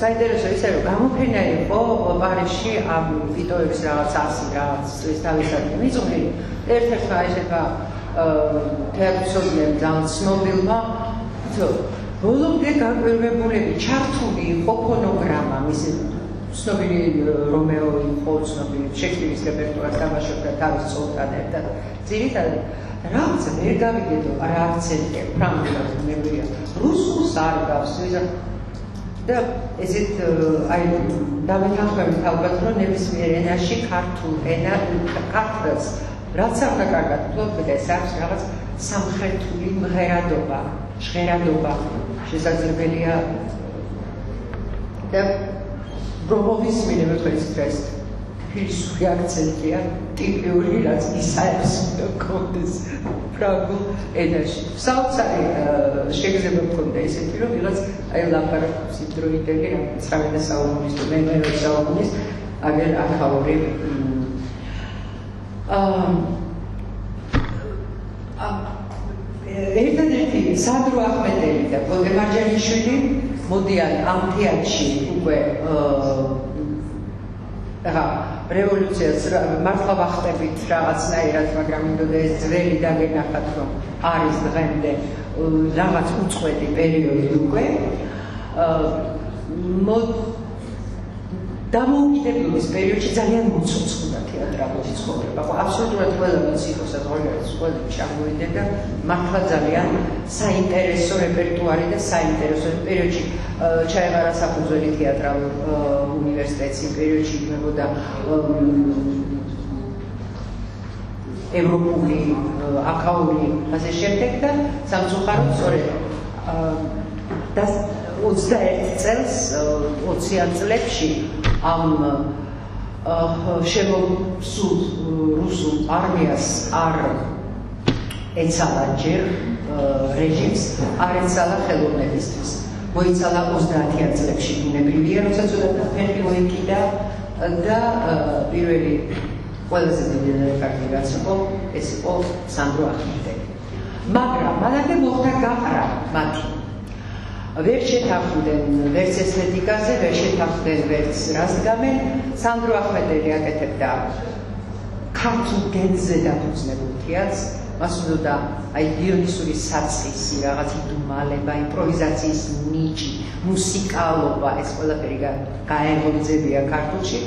Speaker 2: საინტერესო ისე რომ გამოფენა იყო პარიზში ამ პიტოევის რაღაც 100 წლის თავისადმი მიწველი. ერთ-ერთმა ესება თეატრისობდნენ ძალიან ცნობილმა ბოლომდე გაკვირვებულები ჩართული იყო ფონოგრამა, მისი ცნობილი რომეო იყო, ცნობილი შექსპირის რეპერტუარს თამაშობდა თავის ცოლთან ერთად. ძირითადად რაღაც ვერ გავიგებო რა აქცენტია ფრანგულად მებია. რუსულს არ გავს და ესეთ აი დამეთანხმებით ალბათ რომ ნებისმიერ ენაში ქართულ ენა ქართლს რაც არ დაკარგათ ფლობთ ეს აქვს რაღაც სამხრეთული მღერადობა, ჟღერადობა შესაძლებელია და რომოვის მინებებს ეს ფილოსოფიური აქცენტია ტიპიური რაც ისაებს კონდეს ფრანგულ ენაში. საოცარი შეგრძნება მქონდა ისეთი რომ ვიღაც აი ლაპარაკობს იმდროინდელი 19 საუკუნის თუ მე-20 საუკუნის აგერ ახალური ერთადერთი სანდრო ახმედელი და გოგე მარჯანიშვილი მოდიან ამ თეატრში უკვე რევოლუციას მართლა ვახტებით რაღაცნაირად, მაგრამ მინდოდა ეს ძველი დაგენახათ, რომ არის დღემდე რაღაც უწყვეტი პერიოდი უკვე. დამოუკიდებლობის პერიოდში ძალიან მოცოცხლდა თეატრალური ცხოვრება. აბსოლუტურად ყველა ვინც იყო საზღვარგარეთის სკოლებში ჩამოვიდა და მართლა ძალიან საინტერესო რეპერტუარი და საინტერესო პერიოდში ჩაეღარა საფუძველი თეატრალურ უნივერსიტეტს იმ პერიოდში იმებოდა ევროპული, აქაური ასე შემდეგ და სამწუხაროდ სწორედ 21 წელს 20 წლებში ამ შემოსულ რუსულ არმიას არ ეცალა ჯერ რეჟიმს, არ ეცალა ხელოვნებისთვის. მოიცალა 30 წლებში ბუნებრივია, როცა ცოტა ფერხი მოიკიდა და პირველი ყველაზე დიდი რეკორდი რაც იყო, ეს იყო სანდრო ახმედელი. მაგრამ მანამდე მოხდა გაყრა მათი. ვერ შეთანხმდნენ ვერც ესთეტიკაზე, ვერ შეთანხმდნენ ვერც რას დგამენ. სანდრო ახმედელი აკეთებდა ქართულ გენზე დაფუძნებულ თეატრს. მას უნდა აი დიონისური საწყისი, რაღაც იდუმალება, იმპროვიზაციის ნიჭი, მუსიკალობა, ეს ყველაფერი გაეღორძებია ქართულში.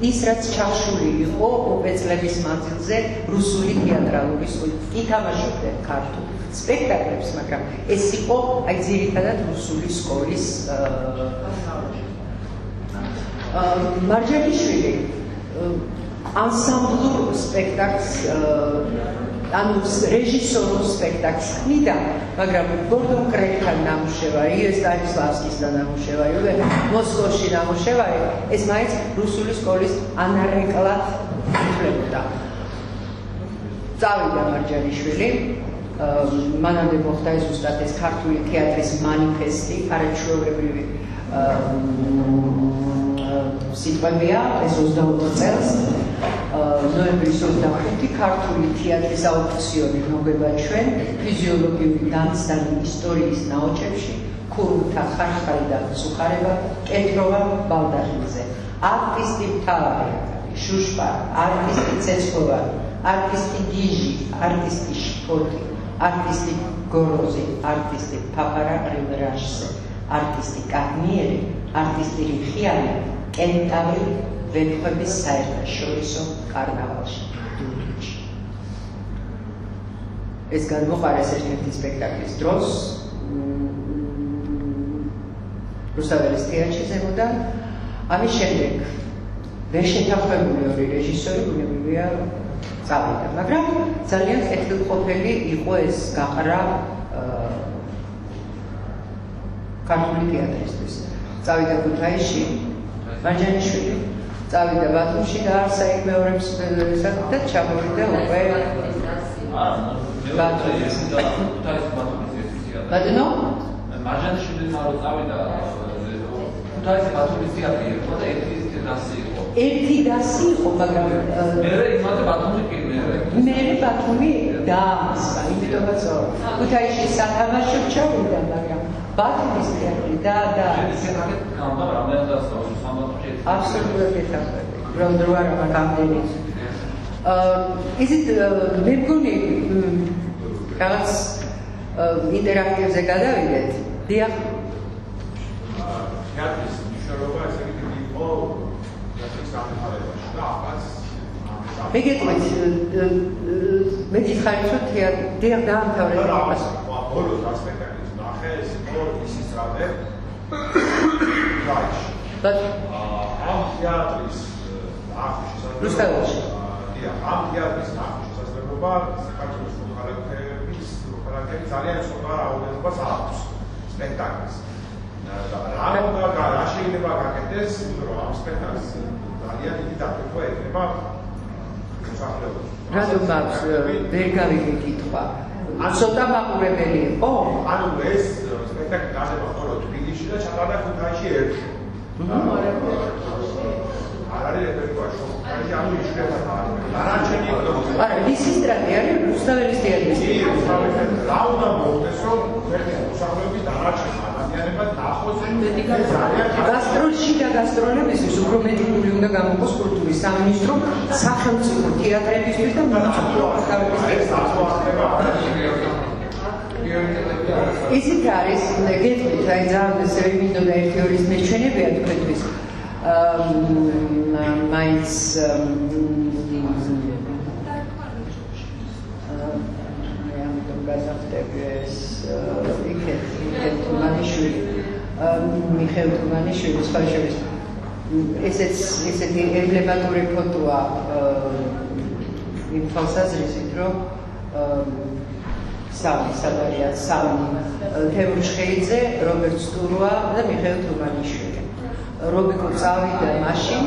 Speaker 2: ის რაც ჩახშული იყო უკვე წლების მანძილზე რუსული თეატრალური სკოლით. კი თამაშობდნენ ქართულ სპექტაკლებს, მაგრამ ეს იყო აი ძირითადად რუსული სკოლის მარჯანიშვილი ანსამბლურ სპექტაკლს ანუ რეჟისორულ სპექტაკლს ხმიდა, მაგრამ გორდონ კრექთან ნამუშევარი, სტანისლავსკისთან ნამუშევარი, მოსკოვში ნამუშევარი, ეს მაინც რუსული სკოლის ანარეკლად ითვლებოდა. წავიდა მარჯანიშვილი, მანამდე მოხდა ეს ზუსტად ეს ქართული თეატრის მანიფესტი, არაჩვეულებრივი სიტყვებია, ეს 22 წელს. ნოემბრის 25 ქართული თეატრის აუქციონი მოგება ჩვენ ფიზიოლოგიური დამცდარი ისტორიის ნაოჭებში ქურუმთა ხარხალი და სუხარება კეთროვა ბალდახიძე არტისტი მთავარი შუშპა არტისტი ცეცხლოვანი არტისტი გიჟი არტისტი შფოთი არტისტი გოროზი არტისტი ფაფარა რივრაშზე არტისტი კაგნიერი არტისტი რიხიანი კენტავრი ვეფხვების საერთაშორისო კარნავალში დუნდუჩი. ეს გამოყარეს ერთ-ერთი სპექტაკლის დროს რუსთაველის თეატრში ზემოდან. ამის შემდეგ ვერ შეთანხმებული ორი რეჟისორი ბუნებრივია წავიდა, მაგრამ ძალიან კეთილყოფილი იყო ეს გაყრა ქართული თეატრისთვის. წავიდა ქუთაისში მარჯანიშვილი, წავიდა ბათუმში და არსა იქ მეორე მსახიობად და ჩამოვიდა უკვე ბათუმში. ბატონო?
Speaker 6: მარჯანიშვილი მარო წავიდა ქუთაისში ბათუმის თეატრი იყო და ერთი დასი იყო, მაგრამ მერე იმაზე ბათუმი კი მერე
Speaker 2: ბათუმი დაამსა, იმიტომაც ქუთაისში სათამაშო ჩავიდა, მაგრამ ბათუმის თეატრი და აბსოლუტურად ეთახმები. რომ დრო არ გამდენი. ისეთ მე მგონი რაღაც ინტერაქტივზე გადავიდეთ. დიახ
Speaker 3: თეატრის მნიშვნელობა ესე იგი დიდი იყო თეატრის განვითარებაში და ახაც
Speaker 2: მე გეტყვით მე გითხარით რომ თეატრი დაამთავრე
Speaker 3: ბოლოს ასპექტის ნახე ეს იყო ისის რამე რაიში ამ თეატრის ახში
Speaker 2: რუსთაველში
Speaker 3: ამ თეატრის ახში შესაძლებლობა საქართველოს მოხალხეები ძალიან ცოტა რაოდენობას აქვს სპექტაკლის რა შეიძლება გაკეთდეს რომ ამ სპექტაკლს ძალიან დიდი დაფიქრება ექნება მოსახლეობას
Speaker 2: რატომ აქვს ვერ გავიგე კითხვა ცოტა მაყურებელი იყო
Speaker 3: ანუ ეს სპექტაკლი გადება ხოლმე თბილისში და ჩატარდა ქუთაისში ერთი არ არის რეპერტუარში ანუ იშვიათად დანარჩენი
Speaker 2: არა ისის სტრატე არის რუსთაველის თეატრის
Speaker 3: რა უნდა მოხდეს რომ ერთი მოსახლეობის დანარჩენი ადამიანებად ნახოს
Speaker 2: გასტროლში და გასტროლებისთვის უფრო მეტი პული უნდა გამოყოს კულტურის სამინისტრო სახელმწიფო თეატრებისთვის და მუნიციპალური ისიც არის გეტყვით აი ძალიან ესე მინდოდა ერთი ორის მეჩვენებია თქვენთვის მაინც გაზაფტებს იქეთ თუმანიშვილი მიხეილ თუმანიშვილის ხალხების ესეთი ემბლემატური ფოტოა იმ თვალსაზრისით რომ სამი თემურ ჩხეიძე რობერტ სტურვა და მიხეილ თუმანიშვილი რობიკო წავიდა მაშინ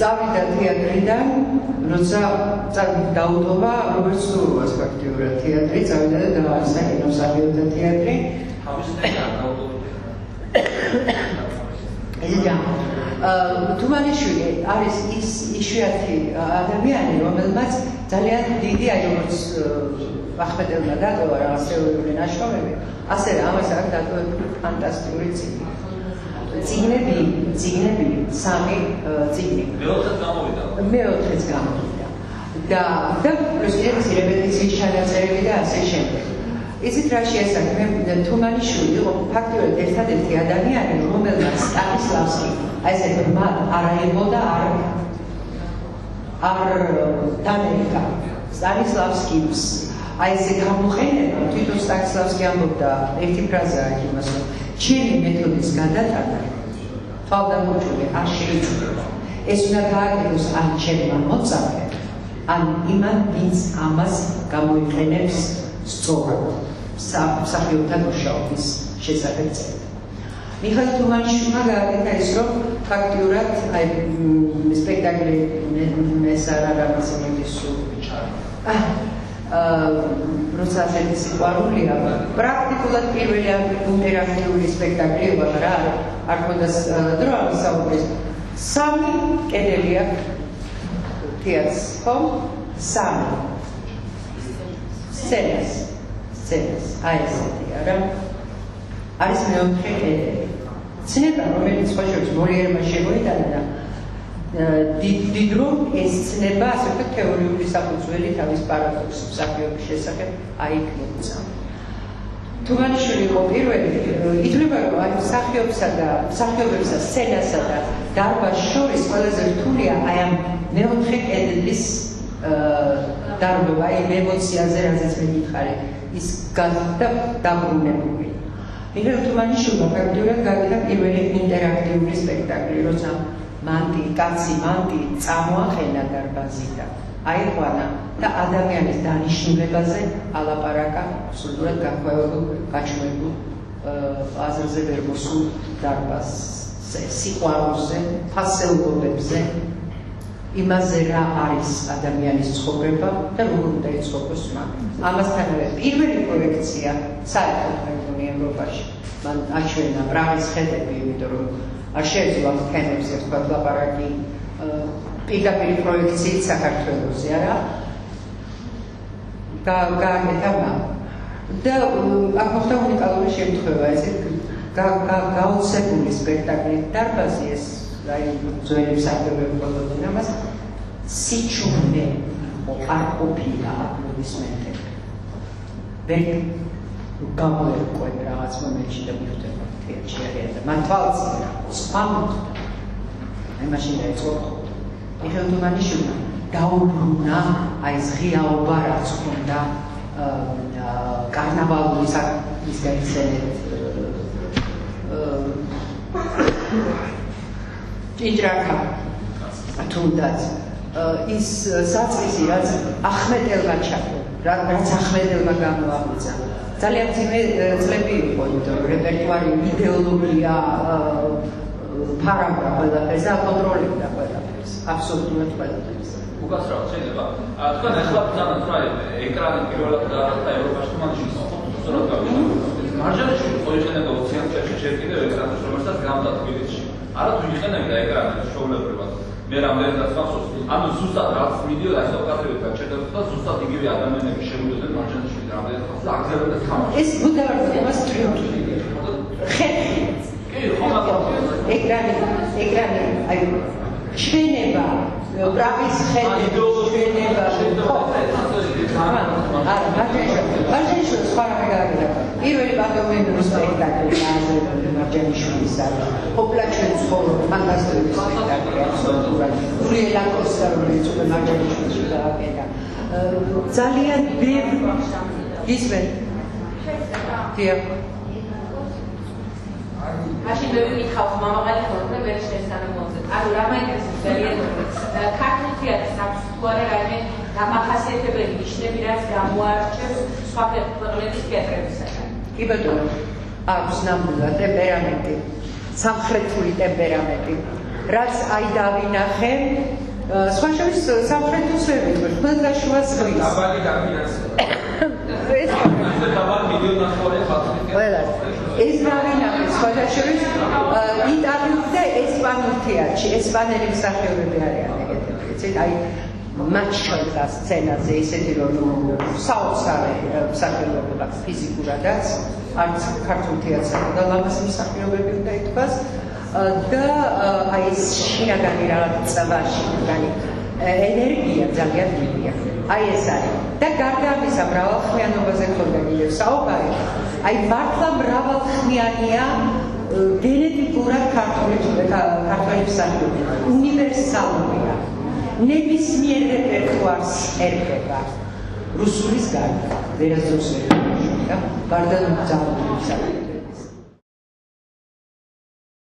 Speaker 2: წავიდა თეატრიდან როცა დაუდობა რობერტ სტურვას ფაქტიურად თეატრი წავიდა და დააარსა კინოსაღებთა თეატრი თუმანიშვილი არის ის იშვიათი ადამიანი რომელმაც ძალიან დიდი აი როგორც ახმეტელმა დატოვა რაღაც თეორიული ნაშრომები ასევე ამას აქვს დატოვებული ფანტასტიკური წიგნები სამი წიგნი მეოთხეც გამოვიდა და პროსტიტუციის რეპეტიციის ჩანაწერები და ასე შემდეგ ისიც რა შეესაბამება თუმანიშვილი იყო ფაქტიურად ერთადერთი ადამიანი რომელმაც სტანისლავსკი აი ესე მათ არ აიღო და არ დანერგა სტანისლავსკის აი ესე გამოყენება თვითონ სტანისლავსკი ამბობდა ერთი ფრაზა აქვს იმას რომ ჩემი მეთოდის გადატანა თავდამოჭრილი არ შეიძლება ეს უნდა გააკეთოს ან ჩემმა მოწაფემ ან იმან ვინც ამას გამოიყენებს სწორად მსახიობთა მუშაობის შესახებ წერდა მიხეილ თუმანიშვილმა გააკეთა ის რომ ფაქტიურად აი სპექტაკლი ეს არ არის სულ როცა ასეთი სიყვარულია პრაქტიკულად პირველი ინტერაქტიული სპექტაკლი იყო რა არ ქონდა დრო ამისაუბრეს სამი კედელი აქვს თეატრს ხო სამი სცენას აი ესეთი არა არის მეოთხე კედელი ცნება რომელიც ხოშობს მოლიერმა შემოიტანა და დიდ რომ ეს ცნება ასე ვთქვათ თეორიული საფუძველი თავის პარადოქსის მსახიობის შესახებ აიქნებდა. თუმანიშვილი იყო პირველი ითვლება რომ აი მსახიობებსა სცენასა და დარბაზს შორის ყველაზე რთულია აი ამ მეოთხე კედლის დარბობა აი ემოციაზე რაზეც მე მითხარი ის გაზდა დაბრუნებული. მიხეილ თუმანიშვილმა ფაქტობრივად გააკეთა პირველი ინტერაქტიული სპექტაკლი როცა კაცი მანტი წამოახენა დარბაზიდან აიყვანა და ადამიანის დანიშნულებაზე ალაპარაკა სრულად გაჩვენებულ აზრზე ვერ მოსულ დარბაზზე სიყვარულზე ფასეულობებზე იმაზე რა არის ადამიანის ცხოვრება და როგორ უნდა იცხოვროს მან ამასთანავე პირველი პროექცია საერთოდ მეგონი ევროპაში მან აჩვენა პრაღის ხედები იმიტომ რომ არ შეეძლო ამ თემებს ერთად ლაპარაკი პირდაპირ პროექციით საქართველოზე არა გააკეთა მან და აქ მოხდა უნიკალური შემთხვევა ესე გაოცებული სპექტაკლი დარბაზი ეს აი ძველი მსახიობები ყოფილიყო ამას სიჩუმე არ ყოფილა აპლოდისმენტები ვერ გამოერკვენ რაღაც მომენტში და მიხვდება თეატრში არიან და მან თვალწინ სხვა აი მაშინ დაიწყო მიხეილ თუმანიშვილმა დაუბრუნა აი ეს ღიაობა რაც ჰქონდა კარნავალური საქმის გაიხსენეთ ჭიჭრაკა თუნდაც ის საწყისი რაც ახმეტელმა ჩაკო რაც ახმეტელმა გამოაღვიძა ძალიან ძიმე წლები იყო იმიტომ რომ რეპერტუარი იდეოლოგია ფარავდა ყველაფერს და კონტროლებდა ყველაფერს აბსოლუტურად ყველაფერს
Speaker 6: უკაცრავად შეიძლება თქვენ ახლა ბრძანოთ რა ეკრანი პირველად დაარსდა ევროპაში თუმანიშვილის სწორად გავიგებთ მარჯანიშვილი ყოიყენება 20-იან წელში ჯერ კიდევ ეკრანს რომელსაც გამდა თბილისში არა თუ იყენებდა ეკრანს შოულებრივად მე რამდენადაც მახსოვს ანუ ზუსტად რაც მიდიოდა ეს ოკაზრებით გაჩერდებოდა და ზუსტად იგივე ადამიანები შემოდიოდნენ მარჯანიშვილის რამდენადაც და აგზელებდა თამაში ეს
Speaker 2: ბუდავარდებას ტრიუმფი ხეთი
Speaker 6: კი ხომ
Speaker 2: ეკრანი აი ჩვენება პრაღის ხედი ჩვენება არა მარჯანიშვილის სხვა რამე გააკეთა პირველი პანდემიური სპექტაკლი გააზრებული მარჯანიშვილის არის ოპლა ჩვენ ცხოვრობ ფანტასტიკური სპექტაკლი აბსოლუტურად ურიელა კოსტა რომელიც უკვე მარჯანიშვილს გააკეთა ძალიან ბევრი ისმენ დიახ
Speaker 5: მაშინ მე ვიკითხავ მამაღალი ხორბლე ვერ შესაძლებლობზე. ანუ რა მაინტერესებს ძალიან ქართულ თეატრს აქვს თუ არა რაიმე დამახასიათებელი ნიშნები რაც გამოარჩევს სხვა ქვეყნების თეატრებისაგან.
Speaker 2: კი ბატონო, აქვს ნამდვილად ტემპერამენტი, სამხრეთული ტემპერამენტი, რაც აი დავინახე სხვა შორის სამხრეთის ვერიტყვი, ყველგაშუა ზღვის.
Speaker 6: დაბალი დაფინანსება. ეს დაბალი მილიონი ყველა
Speaker 2: ეს დავინახე სხვა შორის იტალიურ და ესპანურ თეატრში ესპანელი მსახიობები არიან ეგეთები იცით აი მათ შორდა სცენაზე ისეთი რომ საოცარი მსახიობები ფიზიკურადაც არც ქართულ თეატრსა და ლამაზი მსახიობები უნდა ითქვას და აი ეს შინაგანი რაღაც წვაში შინაგანი ენერგია ძალიან დიდია აი ეს არის და გარდა ამისა მრავალხმიანობაზე ხდება კიდევ საუბარი აი მართლა მრავალხმიანია გენეტიკურად ქართული მსახიობი უნივერსალურია ნებისმიერ რეპერტუარს ერგება რუსულის გარდა ვერასდროს ვერ და გარდა ძალიან